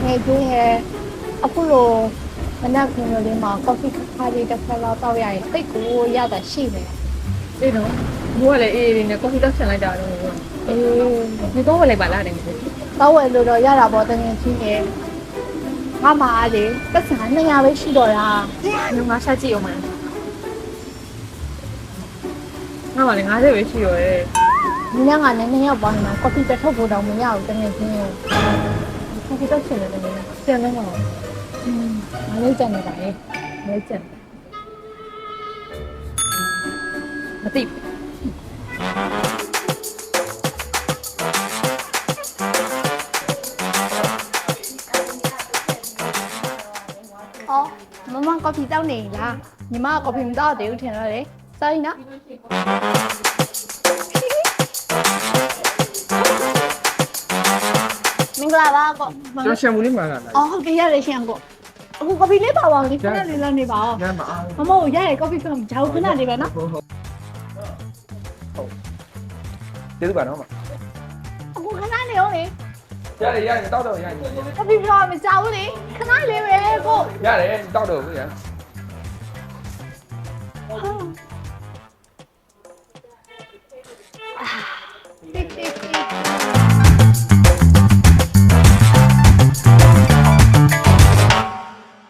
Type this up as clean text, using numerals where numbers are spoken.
ငယ်ချင်းရဲ့အခုလိုမနက်ခင်းလေးမှာကော်ဖီခါလေးတစ်ခါလောက်တောက်ရရင်စိတ်ကိုရတာရှိတယ် အေးနော်မိုးကလည်းအေးအေးနဲ့ကော်ဖီတောက်ချင်လိုက်တာတော့အေးဒီတော့ဝယ်လိုက်ပါလားတဲ့ တောက်ဝယ်လို့တော့ရတာပေါ့တငယ်ချင်းရဲ့ငါမားလေပတ်စံ200ပဲရှိတော့တာ ငါရှာကြည့်အောင်မလားငါကလည်း90ပဲရှိရောရဲ့ ဒီညကလည်း2ယောက်ပေါင်းနေမှာကော်ဖီတစ်ထုပ်ကိုတော့မရဘူးတငယ်ချင်းရဲ့ ကော်ဖီတောက်ချင်တယ်လည်းကျန်နေမှာ ငါလည်းကြံနေပါလေ လဲကျန်မသိဘူး ဟောမမကော်ဖီတောက်နေလားညီမကော်ဖီမတောက်သေးဘူးထင်တော့လေစိုင်းနော်မင်္ဂလာပါကော ကျွန်တော်ရှမ်ပူလေးမှာလာ အော်ဟုတ်ကဲ့ရတယ်ရှင်ကောအခုကော်ဖီလေးပါပါလေးခဏလေးလောက်နေပါအောင် ညမှာအား မမကိုရရကော်ဖီကမကြောက်ခဏလေးပဲနော် ကျေးဇူးပါနော်မ အခုခဏနေအောင်လေ ရတယ်တောက်တော့ရတယ် ကော်ဖီပြောမကြောက်ဘူးလေခဏလေးပဲကို ရတယ်တောက်တော့ဗျာ